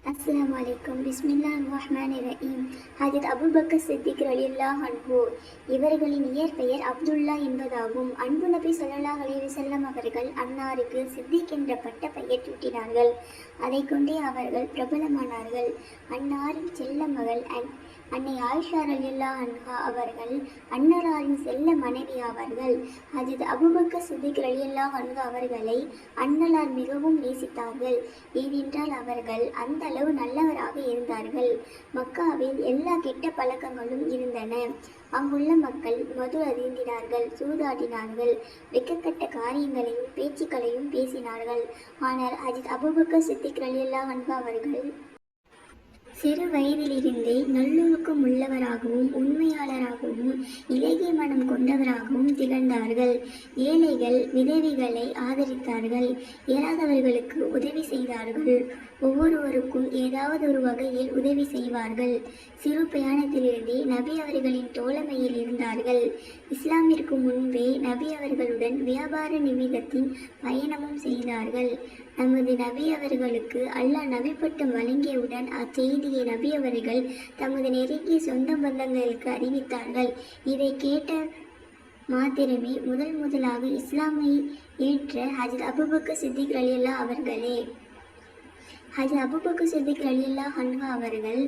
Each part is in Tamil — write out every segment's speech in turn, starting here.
அஸ்ஸலாமு அலைக்கும். பிஸ்மில்லாஹிர்-ரஹ்மானிர்-ரஹீம். ஹஜ்ரத் அபூபக்கர் சித்திக் ரலியல்லாஹு அன்ஹு இவர்களின் இயற்பெயர் அப்துல்லா என்பதாகும். அன்பு நபி ஸல்லல்லாஹு அலைஹி வஸல்லம் அவர்கள் அன்னாருக்கு சித்திக் என்ற பட்ட பெயர் சூட்டினார்கள். அதை கொண்டே அவர்கள் பிரபலமானார்கள். அன்னாரின் செல்ல மகள் அன்னை ஆயிஷா ரலியல்லாஹு அன்ஹா அவர்கள் அன்னலாரின் செல்ல மனைவி ஆவார்கள். ஹஜ்ரத் அபூபக்கர் சித்திக் ரலியல்லாஹு அன்ஹு அவர்களை அன்னலார் மிகவும் நேசித்தார்கள். ஏனென்றால் அவர்கள் அந்த அளவு நல்லவராக இருந்தார்கள். மக்காவில் எல்லா கெட்ட பழக்கங்களும் இருந்தன. அங்குள்ள மக்கள் மது அருந்தினார்கள், சூதாடினார்கள், வெட்கக்கெட்ட காரியங்களையும் பேச்சுக்களையும் பேசினார்கள். ஆனால் ஹஜ்ரத் அபூபக்கர் சித்திக் ரலியல்லாஹு அன்ஹு அவர்கள் சிறு வயதிலிருந்தே நல்லொழுக்கம் உள்ளவராகவும் உண்மையாளராகவும் இலகிய மனம் கொண்டவராகவும் திகழ்ந்தார்கள். ஏழைகள் விதவைகளை ஆதரித்தார்கள். இயலாதவர்களுக்கு உதவி செய்தார்கள். ஒவ்வொருவருக்கும் ஏதாவது ஒரு வகையில் உதவி செய்வார்கள். சிறு பிரயாணத்திலிருந்தே நபி அவர்களின் தோழமையில் இருந்தார்கள். இஸ்லாமிற்கு முன்பே நபி அவர்களுடன் வியாபார நிமித்தத்தின் பயணமும் செய்தார்கள். நமது நபி அவர்களுக்கு அல்லாஹ் நபி பட்டம் வழங்கியவுடன் அச்செய்தியை நபி அவர்கள் தமது நெருங்கிய சொந்த பந்தங்களுக்கு அறிவித்தார்கள். இதை கேட்ட மாத்திரமே முதலாக இஸ்லாமை ஏற்ற ஹஜ்ரத் அபூபக்கர் சித்திக் ரலியல்லாஹு அவர்களே. ஹஜ்ரத் அபூபக்கர் சித்திக் ரலியல்லாஹு அன்ஹு அவர்கள்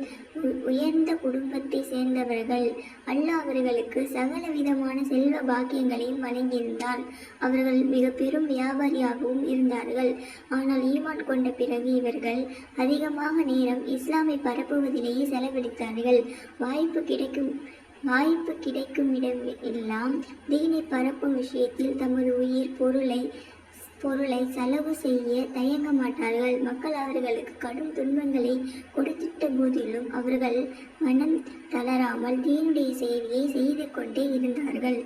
உயர்ந்த குடும்பத்தை சேர்ந்தவர்கள். அல்லாஹ் அவர்களுக்கு சகல விதமான செல்வ பாக்கியங்களையும் வழங்கியிருந்தான். அவர்கள் மிக பெரும் வியாபாரியாகவும் இருந்தார்கள். ஆனால் ஈமான் கொண்ட பிறகு இவர்கள் அதிகமாக நேரம் இஸ்லாமை பரப்புவதிலேயே செலவழித்தார்கள். வாய்ப்பு கிடைக்கும் இடம் எல்லாம் தீனை பரப்பும் விஷயத்தில் தமது உயிர் பொருளை செலவு செய்ய தயங்க மாட்டார்கள். மக்கள் அவர்களுக்கு கடும் துன்பங்களை கொடுத்திட்ட போதிலும் அவர்கள் மனம் தளராமல் தீனுடைய சேவையை செய்து கொண்டே இருந்தார்கள்.